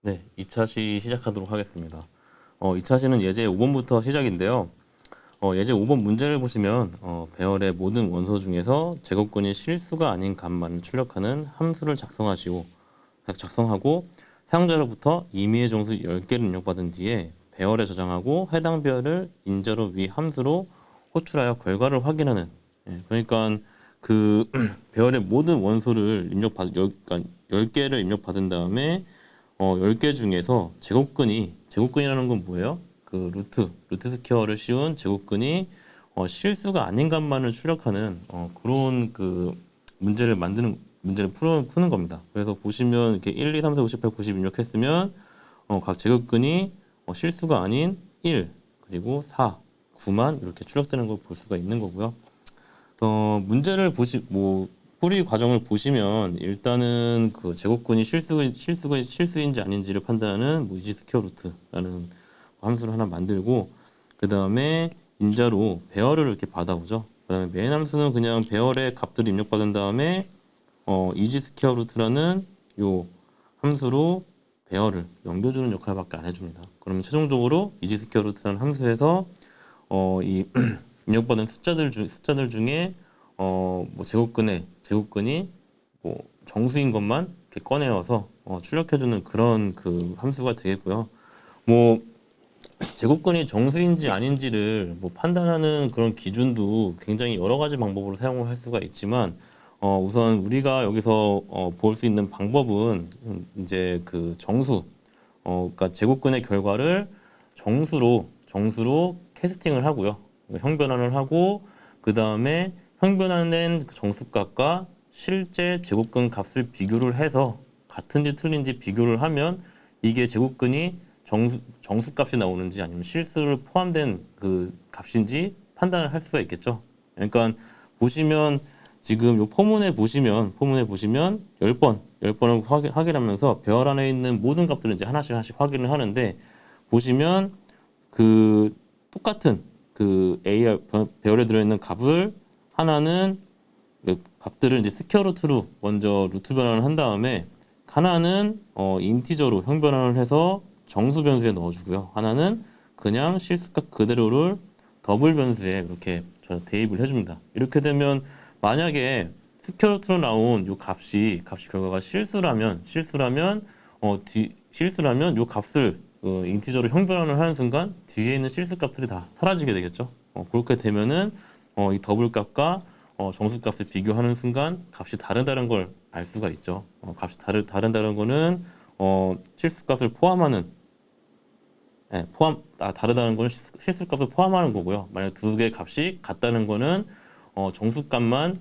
네, 2차 시 시작하도록 하겠습니다. 2차 시는 예제 5번부터 시작인데요. 예제 5번 문제를 보시면 배열의 모든 원소 중에서 제곱근이 실수가 아닌 값만 출력하는 함수를 작성하고 사용자로부터 임의의 정수 10개를 입력받은 뒤에 배열에 저장하고 해당 배열을 인자로 위 함수로 호출하여 결과를 확인하는, 그러니까 그 배열의 모든 원소를 그러니까 10개를 입력받은 다음에 10개 중에서 제곱근이라는 건 뭐예요? 그 루트 스퀘어를 씌운 제곱근이 실수가 아닌 값만을 출력하는 그런 문제를 푸는 겁니다. 그래서 보시면 이렇게 1, 2, 3, 4, 5, 8, 90 입력했으면 각 제곱근이 실수가 아닌 1, 그리고 4, 9만 이렇게 출력되는 걸 볼 수가 있는 거고요. 문제를 풀이 과정을 보시면 일단은 그 제곱근이 실수인지 아닌지를 판단하는 이지 스퀘어 루트라는 함수를 하나 만들고, 그 다음에 인자로 배열을 이렇게 받아오죠. 그 다음에 메인 함수는 그냥 배열의 값들을 입력받은 다음에 이지 스퀘어 루트라는 요 함수로 배열을 넘겨주는 역할밖에 안 해줍니다. 그러면 최종적으로 이지 스퀘어 루트라는 함수에서 이 입력받은 숫자들 중에 제곱근이 뭐 정수인 것만 이렇게 꺼내어서 출력해주는 그런 그 함수가 되겠고요. 뭐 제곱근이 정수인지 아닌지를 판단하는 그런 기준도 굉장히 여러 가지 방법으로 사용을 할 수가 있지만, 우선 우리가 여기서 볼 수 있는 방법은 이제 그 그러니까 제곱근의 결과를 정수로 캐스팅을 하고요. 형변환을 하고, 그 다음에 형변환된 그 정수값과 실제 제곱근 값을 비교를 해서 같은지 틀린지 비교를 하면 이게 제곱근이 정수값이 나오는지 아니면 실수를 포함된 그 값인지 판단을 할 수가 있겠죠. 그러니까 보시면 지금 요 포문에 보시면 10번을 확인하면서 별 안에 있는 모든 값들을 이제 하나씩 확인을 하는데, 보시면 그 똑같은 그 AR 배열에 들어있는 값을 하나는 그 값들을 이제 스퀘어 루트로 먼저 루트 변환을 한 다음에 하나는 인티저로 형 변환을 해서 정수 변수에 넣어주고요. 하나는 그냥 실수값 그대로를 더블 변수에 이렇게 대입을 해줍니다. 이렇게 되면 만약에 스퀘어 루트로 나온 요 값이 결과가 실수라면 요 값을 인티저로 형 변환을 하는 순간 뒤에 있는 실수 값들이 다 사라지게 되겠죠. 그렇게 되면은 이 더블 값과 정수 값을 비교하는 순간 값이 다르다는 걸 알 수가 있죠. 값이 다르다는 거는 실수 값을 포함하는 다르다는 거는 실수 값을 포함하는 거고요. 만약 두 개의 값이 같다는 거는 정수 값만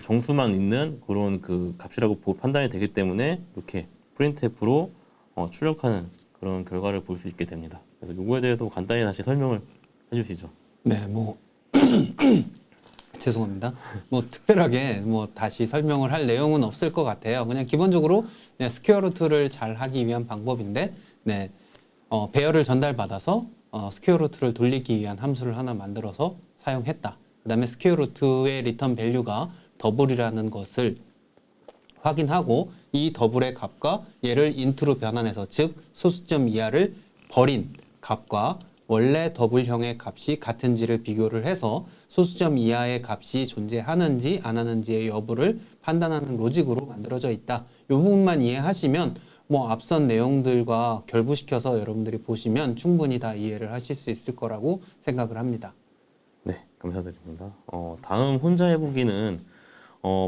정수만 있는 그런 그 값이라고 판단이 되기 때문에 이렇게 프린트F로 출력하는 그런 결과를 볼 수 있게 됩니다. 그래서 요거에 대해서 간단히 다시 설명을 해주시죠. 네, 죄송합니다. 특별하게 다시 설명을 할 내용은 없을 것 같아요. 그냥 기본적으로 스퀘어 루트를 잘 하기 위한 방법인데, 네, 배열을 전달받아서 스퀘어 루트를 돌리기 위한 함수를 하나 만들어서 사용했다. 그 다음에 스퀘어 루트의 리턴 밸류가 더블이라는 것을 확인하고 이 더블의 값과 얘를 인트로 변환해서, 즉 소수점 이하를 버린 값과 원래 더블형의 값이 같은지를 비교를 해서 소수점 이하의 값이 존재하는지 안 하는지의 여부를 판단하는 로직으로 만들어져 있다. 이 부분만 이해하시면 앞선 내용들과 결부시켜서 여러분들이 보시면 충분히 다 이해를 하실 수 있을 거라고 생각을 합니다. 네, 감사드립니다. 다음 혼자 해보기는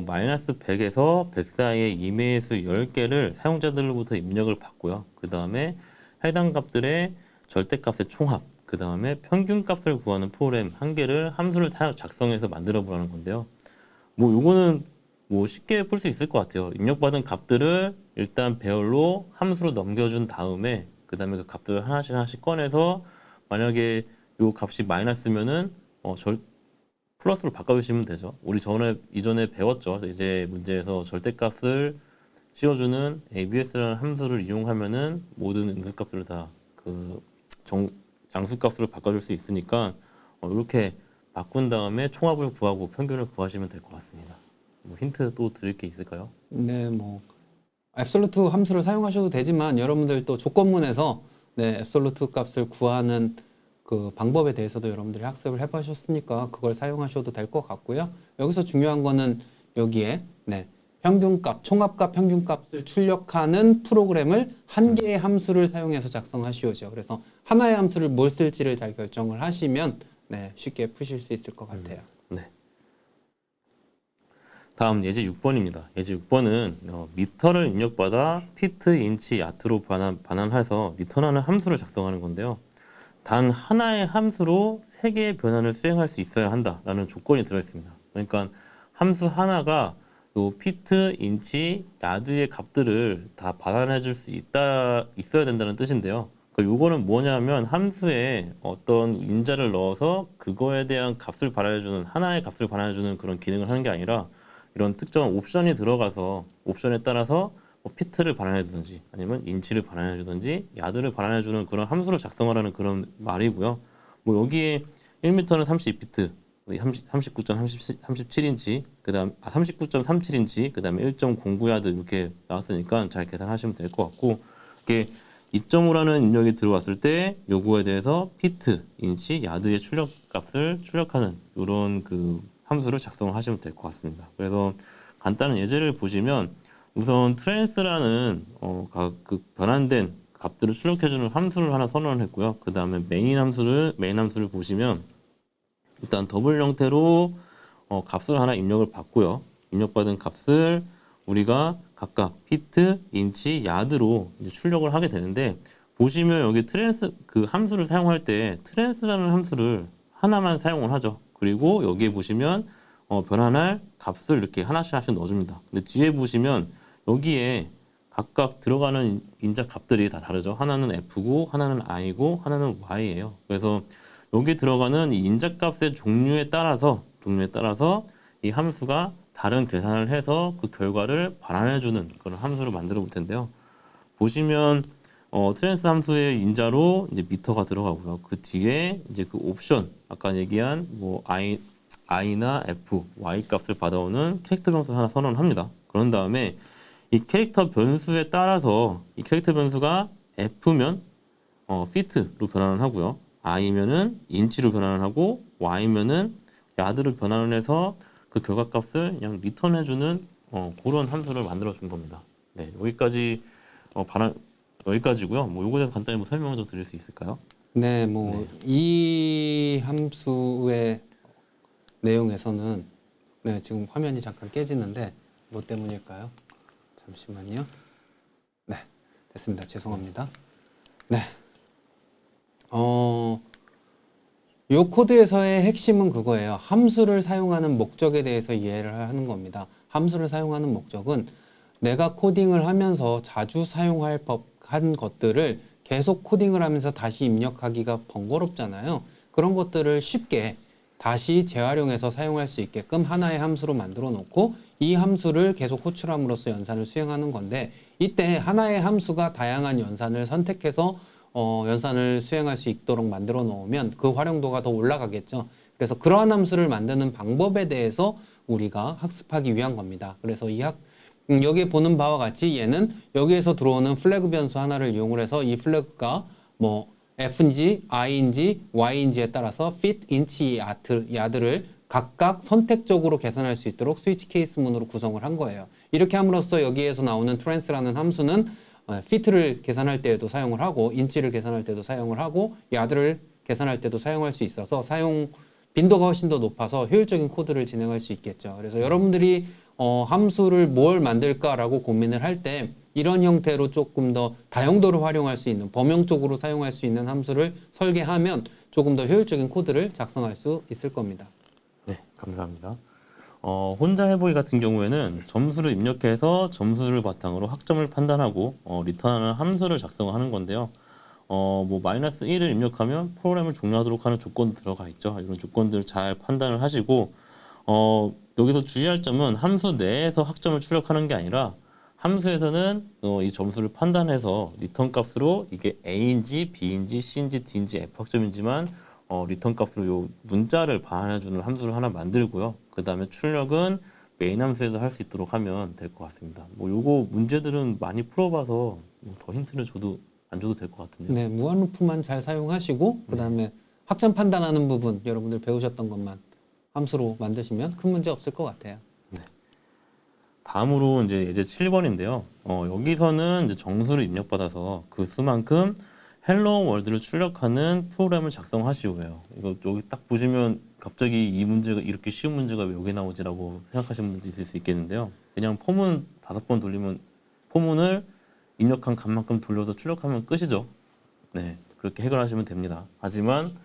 마이너스 100에서 100 사이의 이메일 수 10개를 사용자들로부터 입력을 받고요. 그 다음에 해당 값들의 절대값의 총합, 그 다음에 평균값을 구하는 프로그램 한 개를 함수를 작성해서 만들어 보라는 건데요. 요거는 쉽게 풀 수 있을 것 같아요. 입력받은 값들을 일단 배열로 함수로 넘겨준 다음에 그 다음에 그 값들을 하나씩 꺼내서 만약에 요 값이 마이너스면은 플러스로 바꿔주시면 되죠. 우리 이전에 배웠죠. 이제 문제에서 절대값을 씌워주는 ABS라는 함수를 이용하면은 모든 음수값들을 다 그 양수값으로 바꿔줄 수 있으니까 이렇게 바꾼 다음에 총합을 구하고 평균을 구하시면 될 것 같습니다. 힌트 또 드릴 게 있을까요? 네, 앱솔루트 함수를 사용하셔도 되지만 여러분들 또 조건문에서 네, 앱솔루트 값을 구하는 그 방법에 대해서도 여러분들이 학습을 해보셨으니까 그걸 사용하셔도 될 것 같고요. 여기서 중요한 거는 여기에 네, 평균값, 총합값, 평균값을 출력하는 프로그램을 한 개의 함수를 사용해서 작성하시오죠. 그래서 하나의 함수를 뭘 쓸지를 잘 결정을 하시면 네, 쉽게 푸실 수 있을 것 같아요. 네. 다음 예제 6번입니다. 예제 6번은 미터를 입력받아 피트, 인치, 야트로 반환해서 리턴하는 함수를 작성하는 건데요. 단 하나의 함수로 세 개의 변환을 수행할 수 있어야 한다라는 조건이 들어있습니다. 그러니까 함수 하나가 요 피트, 인치, 야드의 값들을 다 반환해 줄 수 있어야 된다는 뜻인데요. 그러니까 요거는 뭐냐면 함수에 어떤 인자를 넣어서 그거에 대한 값을 반환해주는 하나의 값을 반환해주는 그런 기능을 하는 게 아니라 이런 특정한 옵션이 들어가서 옵션에 따라서 뭐 피트를 반환해주든지 아니면 인치를 반환해주든지 야드를 반환해주는 그런 함수를 작성하라는 그런 말이고요. 뭐 여기에 1m는 32피트, 39.37인치, 그다음 39.37인치, 그다음에 1.09야드 이렇게 나왔으니까 잘 계산하시면 될 것 같고, 이게 2.5라는 입력이 들어왔을 때 요거에 대해서 피트, 인치, 야드의 출력값을 출력하는 이런 그 함수를 작성을 하시면 될 것 같습니다. 그래서 간단한 예제를 보시면 우선 트랜스라는 그 변환된 값들을 출력해주는 함수를 하나 선언을 했고요. 그 다음에 메인 함수를 보시면 일단 더블 형태로 값을 하나 입력을 받고요. 입력받은 값을 우리가 각각 피트, 인치, 야드로 이제 출력을 하게 되는데 보시면 여기 트랜스 그 함수를 사용할 때 트랜스라는 함수를 하나만 사용을 하죠. 그리고 여기에 보시면 변환할 값을 이렇게 하나씩 넣어줍니다. 근데 뒤에 보시면 여기에 각각 들어가는 인자 값들이 다 다르죠. 하나는 F고 하나는 I고 하나는 Y예요. 그래서 여기 들어가는 이 인자값의 종류에 따라서 이 함수가 다른 계산을 해서 그 결과를 반환해주는 그런 함수를 만들어 볼 텐데요. 보시면 트랜스 함수의 인자로 이제 미터가 들어가고요. 그 뒤에 이제 그 옵션 아까 얘기한 뭐 i나 f, y 값을 받아오는 캐릭터 변수 하나 선언합니다. 그런 다음에 이 캐릭터 변수에 따라서 이 캐릭터 변수가 f면 fit로 변환을 하고요. i면은 인치로 변환을 하고 y면은 야드로 변환을 해서 그 결과값을 그냥 리턴해주는 그런 함수를 만들어 준 겁니다. 네, 여기까지 여기까지고요. 뭐 요거에 대해서 간단히 뭐 설명을 좀 드릴 수 있을까요? 네, 뭐 네. 이 함수의 내용에서는 네, 지금 화면이 잠깐 깨지는데 뭐 때문일까요? 잠시만요. 네, 됐습니다. 죄송합니다. 네, 요 코드에서의 핵심은 그거예요. 함수를 사용하는 목적에 대해서 이해를 하는 겁니다. 함수를 사용하는 목적은 내가 코딩을 하면서 자주 사용할 법한 것들을 계속 코딩을 하면서 다시 입력하기가 번거롭잖아요. 그런 것들을 쉽게 다시 재활용해서 사용할 수 있게끔 하나의 함수로 만들어 놓고 이 함수를 계속 호출함으로써 연산을 수행하는 건데 이때 하나의 함수가 다양한 연산을 선택해서 연산을 수행할 수 있도록 만들어 놓으면 그 활용도가 더 올라가겠죠. 그래서 그러한 함수를 만드는 방법에 대해서 우리가 학습하기 위한 겁니다. 그래서 여기에 보는 바와 같이 얘는 여기에서 들어오는 플래그 변수 하나를 이용을 해서 이 플래그가 뭐 F인지 I인지 Y인지에 따라서 fit, inch, 야드를 각각 선택적으로 계산할 수 있도록 스위치 케이스 문으로 구성을 한 거예요. 이렇게 함으로써 여기에서 나오는 trans라는 함수는 fit를 계산할 때에도 사용을 하고 인치를 계산할 때도 사용을 하고 야드를 계산할 때도 사용할 수 있어서 사용 빈도가 훨씬 더 높아서 효율적인 코드를 진행할 수 있겠죠. 그래서 여러분들이 함수를 뭘 만들까라고 고민을 할 때 이런 형태로 조금 더 다용도를 활용할 수 있는 범용적으로 사용할 수 있는 함수를 설계하면 조금 더 효율적인 코드를 작성할 수 있을 겁니다. 네, 감사합니다. 혼자 해보기 같은 경우에는 점수를 입력해서 점수를 바탕으로 학점을 판단하고 리턴하는 함수를 작성하는 건데요. 뭐 마이너스 1을 입력하면 프로그램을 종료하도록 하는 조건도 들어가 있죠. 이런 조건들을 잘 판단을 하시고 여기서 주의할 점은 함수 내에서 학점을 출력하는 게 아니라 함수에서는 이 점수를 판단해서 리턴 값으로 이게 A인지 B인지 C인지 D인지 F 학점인지만 리턴 값으로 요 문자를 반환해주는 함수를 하나 만들고요. 그 다음에 출력은 메인 함수에서 할 수 있도록 하면 될 것 같습니다. 뭐 요거 문제들은 많이 풀어봐서 뭐더 힌트를 줘도 안 줘도 될 것 같은데요. 네, 무한 루프만 잘 사용하시고 그다음에 확장 판단하는 부분 여러분들 배우셨던 것만 함수로 만드시면 큰 문제 없을 것 같아요. 다음으로 이제 예제 7번인데요. 여기서는 이제 정수를 입력받아서 그 수만큼 헬로 월드를 출력하는 프로그램을 작성하시오예요. 이거 여기 딱 보시면 갑자기 이 문제가 이렇게 쉬운 문제가 왜 여기 나오지라고 생각하시는 분들도 있을 수 있겠는데요. 그냥 포문 5번 돌리면 포문을 입력한 값만큼 돌려서 출력하면 끝이죠. 네, 그렇게 해결하시면 됩니다. 하지만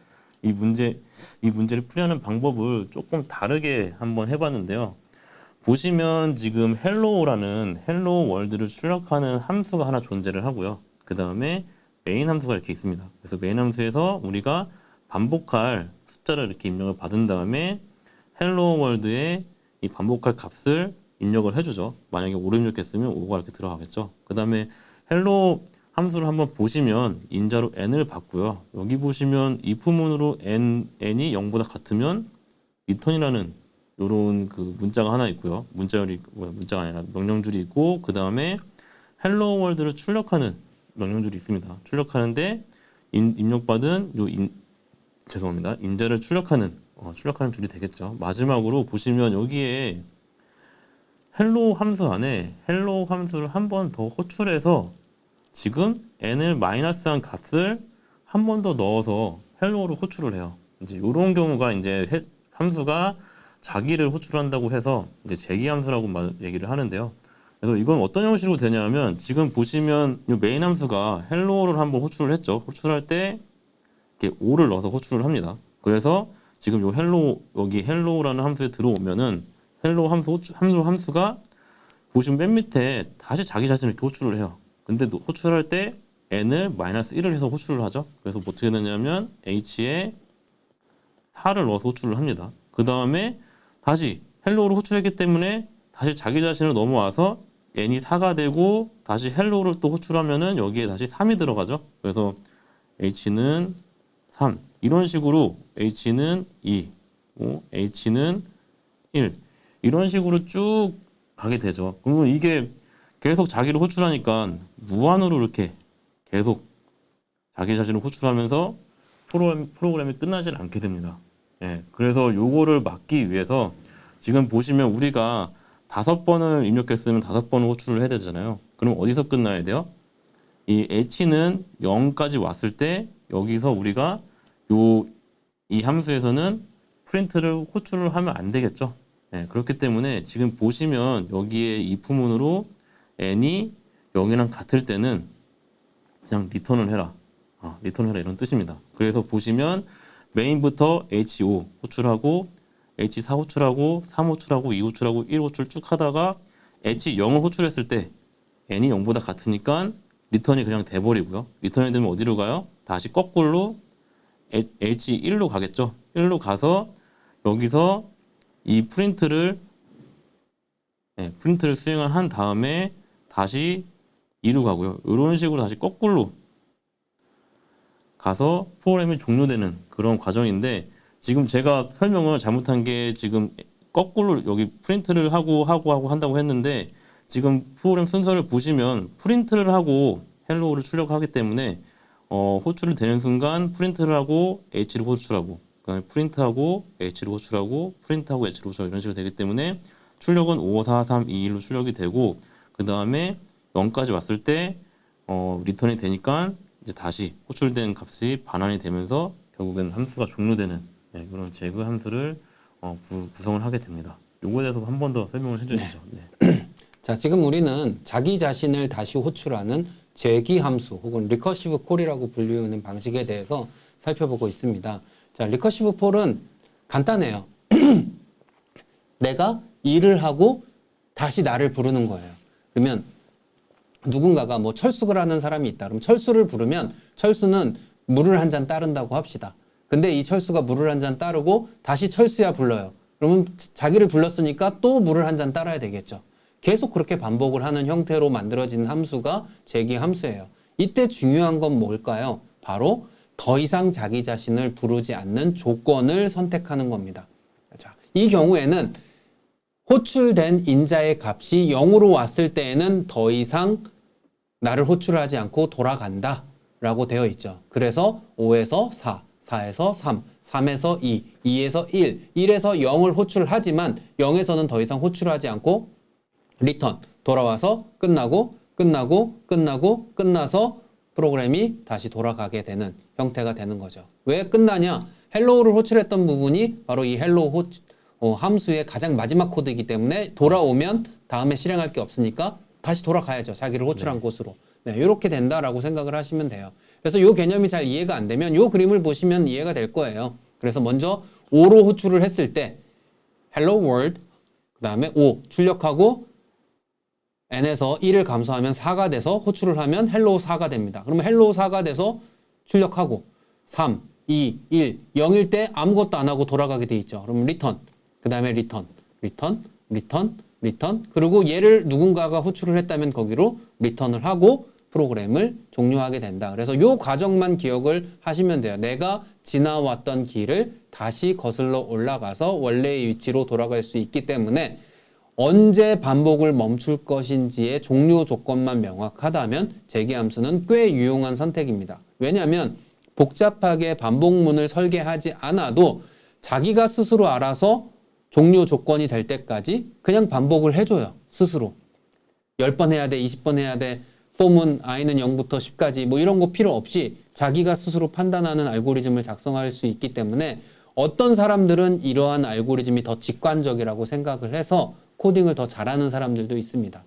이 문제를 풀이하는 방법을 조금 다르게 한번 해봤는데요. 보시면 지금 헬로우라는 헬로 월드를 출력하는 함수가 하나 존재를 하고요. 그 다음에 메인 함수가 이렇게 있습니다. 그래서 메인 함수에서 우리가 반복할 숫자를 이렇게 입력을 받은 다음에 헬로 월드에 이 반복할 값을 입력을 해주죠. 만약에 5를 입력했으면 5가 이렇게 들어가겠죠. 그 다음에 헬로 함수를 한번 보시면 인자로 n을 받고요. 여기 보시면 if문으로 n이 0보다 같으면 리턴이라는 요런 그 문자가 하나 있고요. 문자가 아니라 명령줄이 있고 그 다음에 헬로 월드를 출력하는 명령줄이 있습니다. 출력하는데 입력받은 죄송합니다. 인자를 출력하는 줄이 되겠죠. 마지막으로 보시면 여기에 헬로 함수 안에 헬로 함수를 한 번 더 호출해서 지금 n을 마이너스한 값을 한 번 더 넣어서 헬로우를 호출을 해요. 이제 이런 경우가 이제 함수가 자기를 호출한다고 해서 이제 재기 함수라고 얘기를 하는데요. 그래서 이건 어떤 형식으로 되냐면 지금 보시면 이 메인 함수가 헬로우를 한번 호출을 했죠. 호출할 때 이렇게 5를 넣어서 호출을 합니다. 그래서 지금 요 여기 헬로우라는 함수에 들어오면은 헬로우 함수가 보시면 맨 밑에 다시 자기 자신을 이렇게 호출을 해요. 근데 호출할 때 n을 마이너스 1을 해서 호출을 하죠. 그래서 뭐 어떻게 되냐면 h에 4를 넣어서 호출을 합니다. 그 다음에 다시 헬로우를 호출했기 때문에 다시 자기 자신을 넘어와서 n이 4가 되고 다시 헬로우를 또 호출하면은 여기에 다시 3이 들어가죠. 그래서 h는 3 이런 식으로 h는 2 h는 1 이런 식으로 쭉 가게 되죠. 그러면 이게 계속 자기를 호출하니까 무한으로 이렇게 계속 자기 자신을 호출하면서 프로그램이 끝나질 않게 됩니다. 예, 그래서 요거를 막기 위해서 지금 보시면 우리가 5번을 입력했으면 5번을 호출을 해야 되잖아요. 그럼 어디서 끝나야 돼요? 이 h는 0까지 왔을 때 여기서 우리가 이 함수에서는 프린트를 호출을 하면 안 되겠죠. 예, 그렇기 때문에 지금 보시면 여기에 if문으로 n이 0이랑 같을 때는 그냥 리턴을 해라. 리턴을 해라 이런 뜻입니다. 그래서 보시면 메인부터 H5 호출하고 H4 호출하고 3 호출하고 2 호출하고 1 호출 쭉 하다가 H0을 호출했을 때 n이 0보다 같으니까 리턴이 그냥 돼버리고요. 리턴이 되면 어디로 가요? 다시 거꾸로 H1로 가겠죠. 1로 가서 여기서 이 프린트를 수행을 한 다음에 다시 2로 가고요. 이런 식으로 다시 거꾸로 가서 프로그램이 종료되는 그런 과정인데 지금 제가 설명을 잘못한 게 지금 거꾸로 여기 프린트를 하고 한다고 했는데 지금 프로그램 순서를 보시면 프린트를 하고 헬로우를 출력하기 때문에 호출을 되는 순간 프린트를 하고 h를 호출하고 그다음에 프린트하고 h를 호출하고 프린트하고 h를 호출하고 이런 식으로 되기 때문에 출력은 5, 4, 3, 2, 1로 출력이 되고 그 다음에 0까지 왔을 때 리턴이 되니까 이제 다시 호출된 값이 반환이 되면서 결국엔 함수가 종료되는 그런 제그 함수를 구성을 하게 됩니다. 요거에 대해서 한 번 더 설명을 해주시죠. 네. 자, 지금 우리는 자기 자신을 다시 호출하는 재기 함수 혹은 리커시브 콜이라고 불리우는 방식에 대해서 살펴보고 있습니다. 자, 리커시브 콜은 간단해요. 내가 일을 하고 다시 나를 부르는 거예요. 그러면 누군가가 뭐 철수를 하는 사람이 있다. 그럼 철수를 부르면 철수는 물을 한 잔 따른다고 합시다. 근데 이 철수가 물을 한 잔 따르고 다시 철수야 불러요. 그러면 자기를 불렀으니까 또 물을 한 잔 따라야 되겠죠. 계속 그렇게 반복을 하는 형태로 만들어진 함수가 재기 함수예요. 이때 중요한 건 뭘까요? 바로 더 이상 자기 자신을 부르지 않는 조건을 선택하는 겁니다. 자, 이 경우에는 호출된 인자의 값이 0으로 왔을 때에는 더 이상 나를 호출하지 않고 돌아간다 라고 되어 있죠. 그래서 5에서 4, 4에서 3, 3에서 2, 2에서 1, 1에서 0을 호출하지만 0에서는 더 이상 호출하지 않고 리턴, 돌아와서 끝나고 끝나서 프로그램이 다시 돌아가게 되는 형태가 되는 거죠. 왜 끝나냐? 헬로우를 호출했던 부분이 바로 이 헬로우 함수의 가장 마지막 코드이기 때문에 돌아오면 다음에 실행할 게 없으니까 다시 돌아가야죠. 자기를 호출한 곳으로. 네, 이렇게 된다라고 생각을 하시면 돼요. 그래서 이 개념이 잘 이해가 안 되면 이 그림을 보시면 이해가 될 거예요. 그래서 먼저 5로 호출을 했을 때 hello world 그 다음에 5 출력하고 n에서 1을 감소하면 4가 돼서 호출을 하면 hello 4가 됩니다. 그러면 hello 4가 돼서 출력하고 3, 2, 1, 0일 때 아무것도 안 하고 돌아가게 돼 있죠. 그러면 return, 그 다음에 return, 그리고 얘를 누군가가 호출을 했다면 거기로 return을 하고 프로그램을 종료하게 된다. 그래서 이 과정만 기억을 하시면 돼요. 내가 지나왔던 길을 다시 거슬러 올라가서 원래의 위치로 돌아갈 수 있기 때문에 언제 반복을 멈출 것인지의 종료 조건만 명확하다면 재기함수는 꽤 유용한 선택입니다. 왜냐하면 복잡하게 반복문을 설계하지 않아도 자기가 스스로 알아서 종료 조건이 될 때까지 그냥 반복을 해줘요. 스스로. 10번 해야 돼, 20번 해야 돼, 폼은 i는 0부터 10까지 뭐 이런 거 필요 없이 자기가 스스로 판단하는 알고리즘을 작성할 수 있기 때문에 어떤 사람들은 이러한 알고리즘이 더 직관적이라고 생각을 해서 코딩을 더 잘하는 사람들도 있습니다.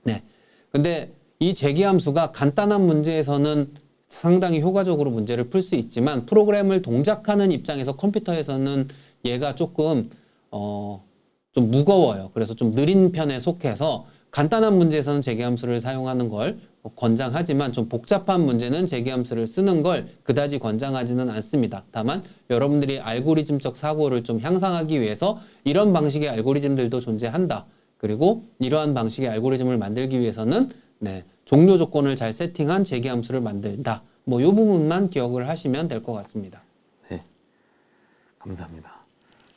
네. 근데 이 재기함수가 간단한 문제에서는 상당히 효과적으로 문제를 풀 수 있지만 프로그램을 동작하는 입장에서 컴퓨터에서는 얘가 조금 좀 무거워요. 그래서 좀 느린 편에 속해서 간단한 문제에서는 재기함수를 사용하는 걸 권장하지만 좀 복잡한 문제는 재기함수를 쓰는 걸 그다지 권장하지는 않습니다. 다만 여러분들이 알고리즘적 사고를 좀 향상하기 위해서 이런 방식의 알고리즘들도 존재한다. 그리고 이러한 방식의 알고리즘을 만들기 위해서는 종료 조건을 잘 세팅한 재기함수를 만든다. 뭐 이 부분만 기억을 하시면 될 것 같습니다. 네, 감사합니다.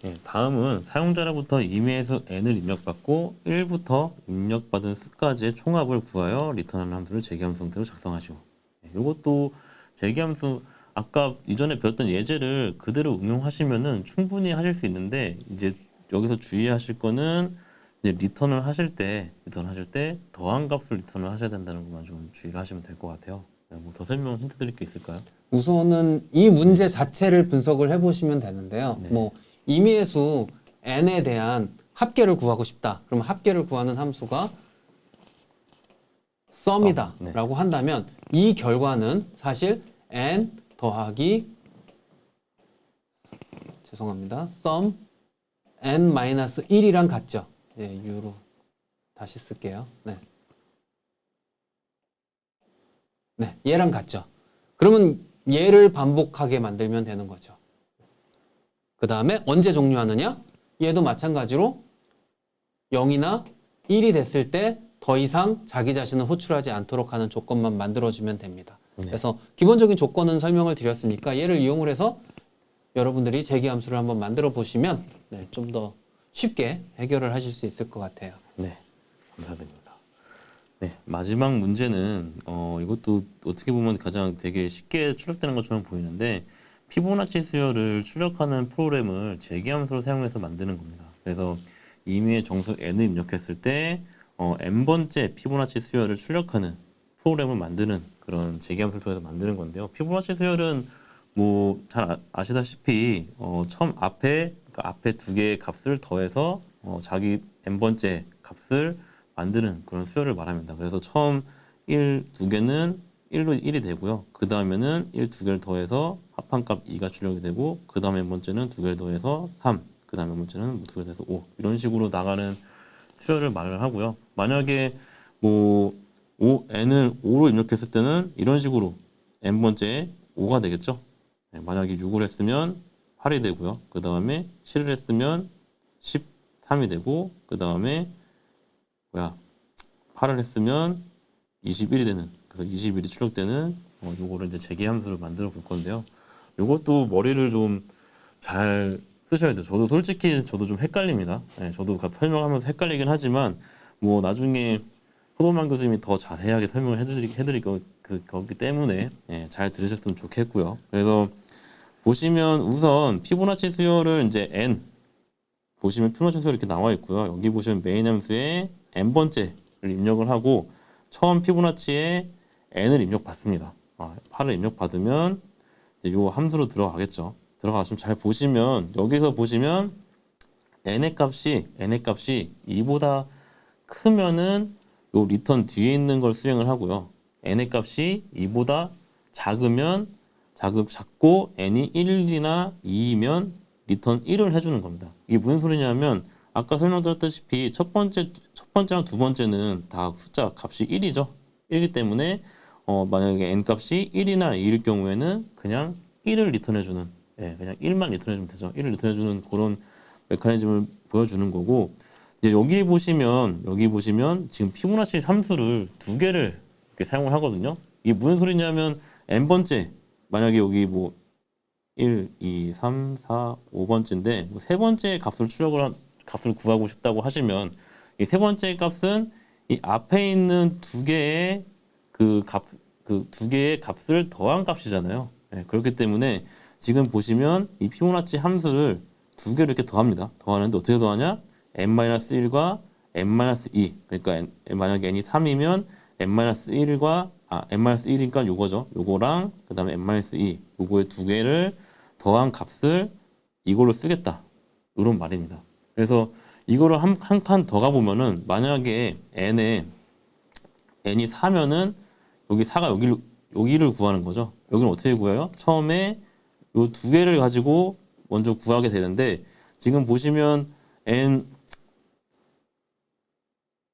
네, 다음은 사용자로부터 임의수 n을 입력받고 1부터 입력받은 수까지의 총합을 구하여 리턴하는 함수를 재기함수 형태로 작성하시오. 네, 이것도 재기함수 아까 이전에 배웠던 예제를 그대로 응용하시면은 충분히 하실 수 있는데 이제 여기서 주의하실 거는 이제 리턴을 하실 때 더한 값을 리턴을 하셔야 된다는 것만 좀 주의를 하시면 될 것 같아요. 네, 뭐 더 설명 힌트 드릴 게 있을까요? 우선은 이 문제 자체를 분석을 해보시면 되는데요. 네. 뭐 임의의 수 n에 대한 합계를 구하고 싶다. 그러면 합계를 구하는 함수가 sum이다 네. 라고 한다면 이 결과는 사실 n 더하기 죄송합니다. sum n-1이랑 같죠. 네, u로 다시 쓸게요. 네. 네, 얘랑 같죠. 그러면 얘를 반복하게 만들면 되는 거죠. 그 다음에 언제 종료하느냐? 얘도 마찬가지로 0이나 1이 됐을 때 더 이상 자기 자신을 호출하지 않도록 하는 조건만 만들어주면 됩니다. 네. 그래서 기본적인 조건은 설명을 드렸으니까 얘를 이용을 해서 여러분들이 재기함수를 한번 만들어 보시면 좀 더 쉽게 해결을 하실 수 있을 것 같아요. 네, 감사드립니다. 네, 마지막 문제는 이것도 어떻게 보면 가장 되게 쉽게 출력되는 것처럼 보이는데 피보나치 수열을 출력하는 프로그램을 재기함수로 사용해서 만드는 겁니다. 그래서 임의의 정수 n을 입력했을 때 n번째 피보나치 수열을 출력하는 프로그램을 만드는 그런 재기함수를 통해서 만드는 건데요. 피보나치 수열은 뭐 잘 아시다시피 처음 앞에 두 개의 값을 더해서 자기 n번째 값을 만드는 그런 수열을 말합니다. 그래서 처음 1, 두 개는 1로 1이 되고요. 그 다음에는 1, 두 개를 더해서 합한 값 2가 출력이 되고 그 다음에 번째는 두 개를 더해서 3, 그 다음에 번째는 두 개를 더해서 5 이런 식으로 나가는 수열을 말을 하고요. 만약에 뭐 n을 5로 입력했을 때는 이런 식으로 n번째 5가 되겠죠. 네, 만약에 6을 했으면 8이 되고요. 그 다음에 7을 했으면 13이 되고 그 다음에 8을 했으면 21이 되는 그래서 21이 출력되는 요거를 이제 재기함수를 만들어 볼 건데요. 요것도 머리를 좀 잘 쓰셔야 돼요. 저도 솔직히 저도 좀 헷갈립니다. 예, 저도 설명하면서 헷갈리긴 하지만 뭐 나중에 포도만 교수님이 더 자세하게 설명을 해드릴 거기 때문에 예, 잘 들으셨으면 좋겠고요. 그래서 보시면 우선 피보나치 수열을 이제 n 보시면 피보나치 수열 이렇게 나와 있고요. 여기 보시면 메인 함수에 n번째를 입력을 하고 처음 피보나치에 n을 입력받습니다. 8을 입력받으면 이제 요 함수로 들어가겠죠. 들어가시면 잘 보시면 여기서 보시면 n의 값이 2보다 크면은 요 리턴 뒤에 있는 걸 수행을 하고요. n의 값이 2보다 작고 n이 1이나 2이면 리턴 1을 해주는 겁니다. 이게 무슨 소리냐면 아까 설명드렸다시피 첫 번째랑 두 번째는 다 숫자 값이 1이죠. 1이기 때문에 만약에 n 값이 1이나 2일 경우에는 그냥 1을 리턴해주는 그냥 1만 리턴해주면 되죠. 1을 리턴해주는 그런 메커니즘을 보여주는 거고 이제 여기 보시면 지금 피보나치 함수를 두 개를 이렇게 사용을 하거든요. 이게 무슨 소리냐면 n번째 만약에 여기 뭐 1, 2, 3, 4, 5번째인데 뭐 세 번째 값을 구하고 싶다고 하시면 이 세 번째 값은 이 앞에 있는 두 개의 그 두 개의 값을 더한 값이잖아요. 그렇기 때문에 지금 보시면 이 피보나치 함수를 두 개를 이렇게 더합니다. 더하는데 어떻게 더하냐? n-1과 n-2 그러니까 만약에 n이 3이면 n-1과 n-1이니까 요거죠. 요거랑 그 다음에 n-2 요거의 두 개를 더한 값을 이걸로 쓰겠다. 이런 말입니다. 그래서 이거를 한 칸 더 가보면은 만약에 n이 4면은 여기 4가 여기를 구하는 거죠. 여기는 어떻게 구해요? 처음에 요 두 개를 가지고 먼저 구하게 되는데 지금 보시면 n-1이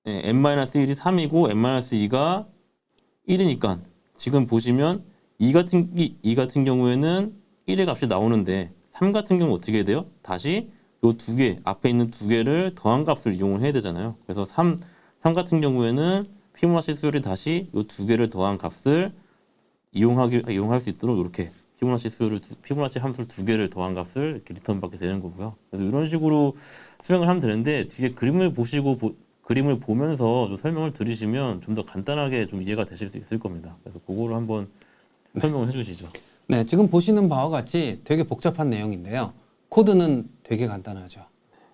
3이고 n-2가 1이니까 지금 보시면 2 같은 경우에는 1의 값이 나오는데 3 같은 경우 어떻게 해야 돼요? 다시 요 두 개, 앞에 있는 두 개를 더한 값을 이용을 해야 되잖아요. 그래서 3 같은 경우에는 피보나치 수열이 다시 요 두 개를 더한 값을 이용할 수 있도록 이렇게 피보나치 함수를 두 개를 더한 값을 이렇게 리턴 받게 되는 거고요. 그래서 이런 식으로 수행을 하면 되는데 뒤에 그림을 보면서 좀 설명을 들으시면 좀 더 간단하게 좀 이해가 되실 수 있을 겁니다. 그래서 그거를 한번 설명을 해주시죠. 네, 지금 보시는 바와 같이 되게 복잡한 내용인데요. 코드는 되게 간단하죠.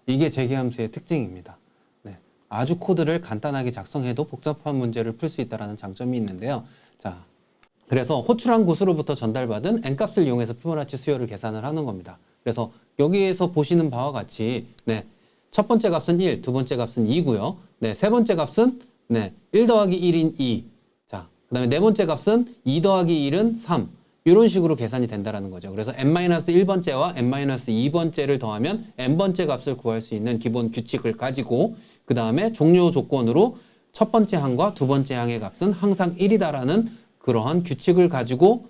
이게 재계함수의 특징입니다. 네, 아주 코드를 간단하게 작성해도 복잡한 문제를 풀 수 있다는 장점이 있는데요. 자, 그래서 호출한 곳으로부터 전달받은 n값을 이용해서 피보나치 수열을 계산을 하는 겁니다. 그래서 여기에서 보시는 바와 같이 첫 번째 값은 1, 두 번째 값은 2고요. 세 번째 값은 1 더하기 1인 2. 자, 그 다음에 네 번째 값은 2 더하기 1은 3. 이런 식으로 계산이 된다는 거죠. 그래서 n-1번째와 n-2번째를 더하면 n번째 값을 구할 수 있는 기본 규칙을 가지고 그 다음에 종료 조건으로 첫 번째 항과 두 번째 항의 값은 항상 1이다라는 그러한 규칙을 가지고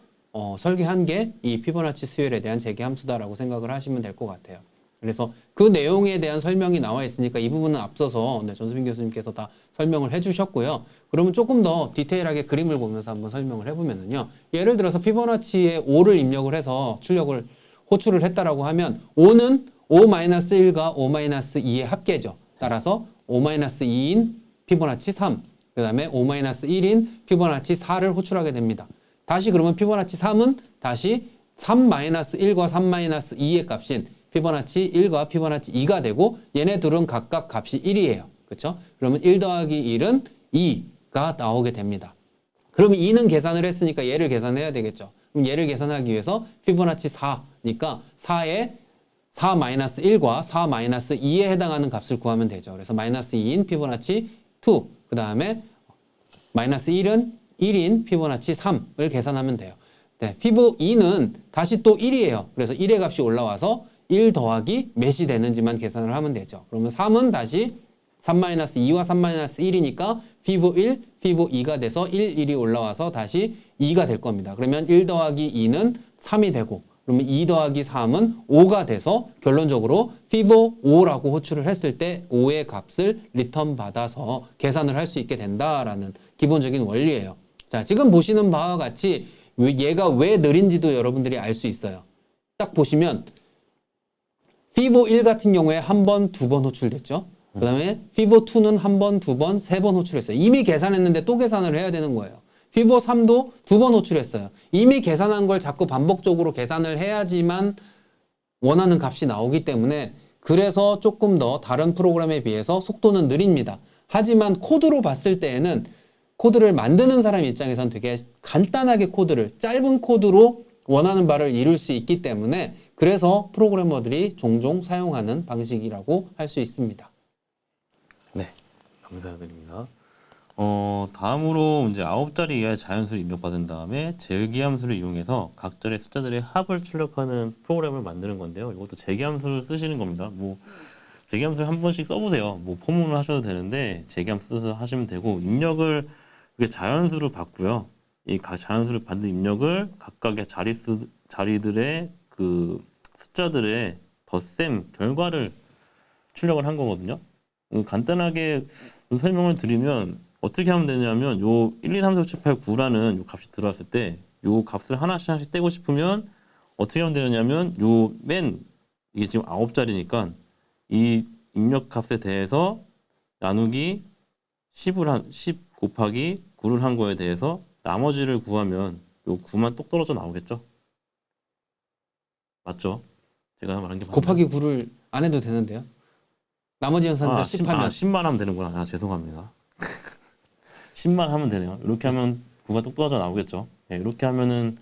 설계한 게 이 피보나치 수열에 대한 재계함수다라고 생각을 하시면 될 것 같아요. 그래서 그 내용에 대한 설명이 나와 있으니까 이 부분은 앞서서 전수빈 교수님께서 다 설명을 해주셨고요. 그러면 조금 더 디테일하게 그림을 보면서 한번 설명을 해보면요. 예를 들어서 피보나치에 5를 입력을 해서 호출을 했다라고 하면 5는 5-1과 5-2의 합계죠. 따라서 5-2인 피보나치 3, 그 다음에 5-1인 피보나치 4를 호출하게 됩니다. 다시 그러면 피보나치 3은 다시 3-1과 3-2의 값인 피보나치 1과 피보나치 2가 되고 얘네 둘은 각각 값이 1이에요. 그렇죠? 그러면 1 더하기 1은 2가 나오게 됩니다. 그러면 2는 계산을 했으니까 얘를 계산해야 되겠죠. 그럼 얘를 계산하기 위해서 피보나치 4니까 4에 4-1과 4-2에 해당하는 값을 구하면 되죠. 그래서 -2인 피보나치 2, 그 다음에 -1은 1인 피보나치 3을 계산하면 돼요. 피보 2는 다시 또 1이에요. 그래서 1의 값이 올라와서 1 더하기 몇이 되는지만 계산을 하면 되죠. 그러면 3은 다시 3-2와 3-1이니까 피보 1, 피보 2가 돼서 1, 1이 올라와서 다시 2가 될 겁니다. 그러면 1 더하기 2는 3이 되고 그러면 2 더하기 3은 5가 돼서 결론적으로 피보 5라고 호출을 했을 때 5의 값을 리턴 받아서 계산을 할 수 있게 된다라는 기본적인 원리예요. 자, 지금 보시는 바와 같이 얘가 왜 느린지도 여러분들이 알 수 있어요. 딱 보시면 피보 1 같은 경우에 한 번, 두 번 호출됐죠. 그 다음에 피보 2는 한 번, 두 번, 세 번 호출했어요. 이미 계산했는데 또 계산을 해야 되는 거예요. 피보 3도 두 번 호출했어요. 이미 계산한 걸 자꾸 반복적으로 계산을 해야지만 원하는 값이 나오기 때문에 그래서 조금 더 다른 프로그램에 비해서 속도는 느립니다. 하지만 코드로 봤을 때에는 코드를 만드는 사람 입장에선 되게 간단하게 코드를 짧은 코드로 원하는 바를 이룰 수 있기 때문에 그래서 프로그래머들이 종종 사용하는 방식이라고 할 수 있습니다. 네, 감사드립니다. 다음으로 이제 9자리 이하의 자연수를 입력받은 다음에 재기함수를 이용해서 각 자리의 숫자들의 합을 출력하는 프로그램을 만드는 건데요. 이것도 재기함수를 쓰시는 겁니다. 뭐 재기함수를 한 번씩 써보세요. 뭐 포문을 하셔도 되는데 재기함수 써서 하시면 되고 입력을 이게 자연수로 받고요. 이 자연수를 받은 입력을 각각의 자리들의 그 숫자들의 덧셈 결과를 출력을 한 거거든요. 간단하게 설명을 드리면 어떻게 하면 되냐면 요 1, 2, 3, 4, 5, 7, 8, 9라는 요 값이 들어왔을 때 요 값을 하나씩 떼고 싶으면 어떻게 하면 되냐면 요 이게 지금 9자리니까 이 입력 값에 대해서 나누기 10 곱하기 9를 한 거에 대해서 나머지를 구하면 요 9만 똑 떨어져 나오겠죠? 맞죠? 제가 말한 게 맞나요? 곱하기 9를 안 해도 되는데요. 나머지 연산자 10 하면 10만 하면 되는구나. 죄송합니다. 10만 하면 되네요. 이렇게 하면 9가 똑 떨어져 나오겠죠. 네, 이렇게 하면은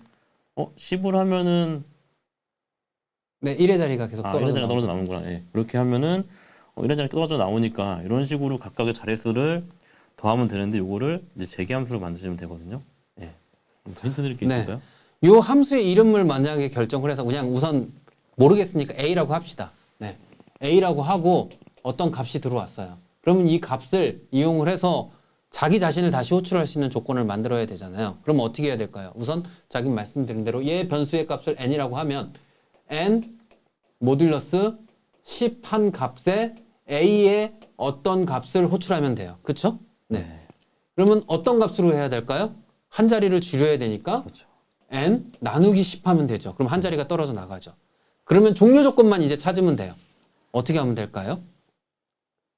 10을 하면은 네, 1의 자리가 계속 떨어져 1의 자리가 떨어져 나오죠. 나오는구나. 네, 이렇게 하면은 1의 자리가 떨어져 나오니까 이런 식으로 각각의 자릿수를 더하면 되는데 요거를 이제 재기함수로 만드시면 되거든요. 네. 힌트 드릴 게 네. 있을까요? 요 함수의 이름을 만약에 결정을 해서 그냥 우선 모르겠으니까 A라고 합시다. 네. A라고 하고 어떤 값이 들어왔어요. 그러면 이 값을 이용을 해서 자기 자신을 다시 호출할 수 있는 조건을 만들어야 되잖아요. 그럼 어떻게 해야 될까요? 우선 자기 말씀드린 대로 얘 변수의 값을 n이라고 하면 n 모듈러스 10 한 값에 a의 어떤 값을 호출하면 돼요. 그쵸? 네. 그러면 어떤 값으로 해야 될까요? 한 자리를 줄여야 되니까 그렇죠. n 나누기 10 하면 되죠. 그럼 한 자리가 떨어져 나가죠. 그러면 종료 조건만 이제 찾으면 돼요. 어떻게 하면 될까요?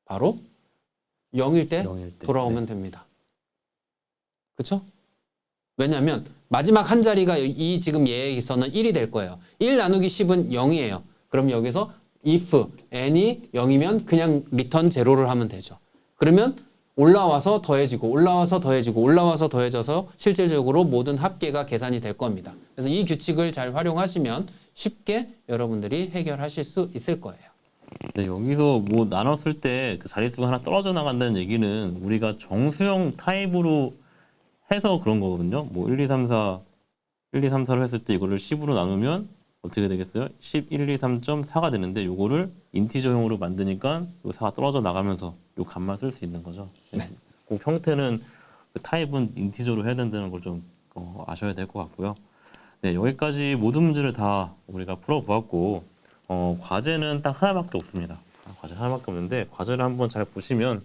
바로 0일 때 0일 때. 돌아오면 됩니다. 그쵸? 왜냐면 마지막 한 자리가 이 지금 얘에서는 1이 될 거예요. 1 나누기 10은 0이에요. 그럼 여기서 if n이 0이면 그냥 return 제로를 하면 되죠. 그러면 올라와서 더해지고 올라와서 더해지고 올라와서 더해져서 실질적으로 모든 합계가 계산이 될 겁니다. 그래서 이 규칙을 잘 활용하시면 쉽게 여러분들이 해결하실 수 있을 거예요. 네, 여기서 뭐 나눴을 때 그 자릿수가 하나 떨어져 나간다는 얘기는 우리가 정수형 타입으로 해서 그런 거거든요. 뭐 1, 2, 3, 4, 1, 2, 3, 4를 했을 때 이거를 10으로 나누면 어떻게 되겠어요? 10, 1, 2, 3.4가 되는데 요거를 인티저형으로 만드니까 요 4가 떨어져 나가면서 요 값만 쓸 수 있는 거죠. 네. 꼭 형태는 그 타입은 인티저로 해야 된다는 걸 좀 아셔야 될 것 같고요. 네, 여기까지 모든 문제를 다 우리가 풀어보았고 과제는 딱 하나밖에 없습니다. 과제 하나밖에 없는데 과제를 한번 잘 보시면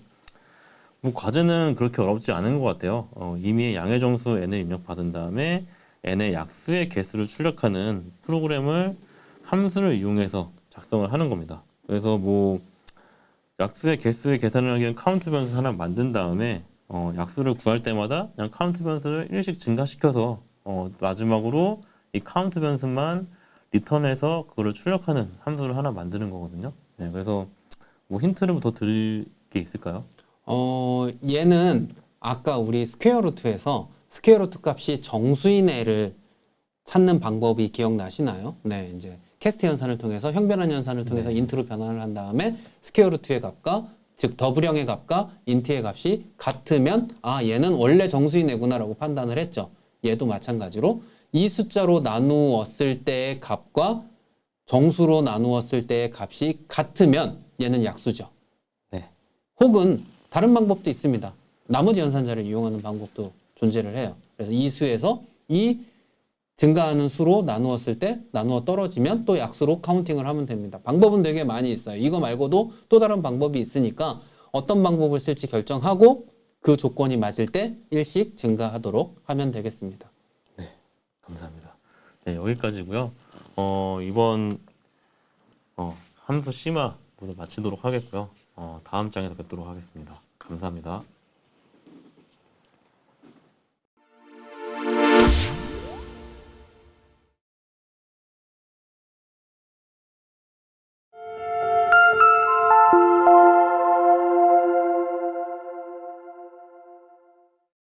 뭐 과제는 그렇게 어렵지 않은 것 같아요. 이미 양의 정수 n을 입력받은 다음에 n의 약수의 개수를 출력하는 프로그램을 함수를 이용해서 작성을 하는 겁니다. 그래서 뭐 약수의 개수의 계산을 하기 위한 카운트 변수 하나 만든 다음에 약수를 구할 때마다 그냥 카운트 변수를 1씩 증가시켜서 마지막으로 이 카운트 변수만 리턴해서 그거를 출력하는 함수를 하나 만드는 거거든요. 네, 그래서 뭐 힌트를 더 드릴 게 있을까요? 얘는 아까 우리 스퀘어 루트에서 스퀘어 루트 값이 정수인 애를 찾는 방법이 기억나시나요? 네, 이제 캐스트 연산을 통해서 형변환 연산을 통해서 네. 인트로 변환을 한 다음에 스퀘어 루트의 값과 즉 더블형의 값과 인트의 값이 같으면 아 얘는 원래 정수인 애구나라고 판단을 했죠. 얘도 마찬가지로 이 숫자로 나누었을 때의 값과 정수로 나누었을 때의 값이 같으면 얘는 약수죠. 네. 혹은 다른 방법도 있습니다. 나머지 연산자를 이용하는 방법도 존재를 해요. 그래서 이 수에서 이 증가하는 수로 나누었을 때 나누어 떨어지면 또 약수로 카운팅을 하면 됩니다. 방법은 되게 많이 있어요. 이거 말고도 또 다른 방법이 있으니까 어떤 방법을 쓸지 결정하고 그 조건이 맞을 때 일씩 증가하도록 하면 되겠습니다. 네, 감사합니다. 네, 여기까지고요. 이번 함수 심화 모두 마치도록 하겠고요. 다음 장에서 뵙도록 하겠습니다. 감사합니다.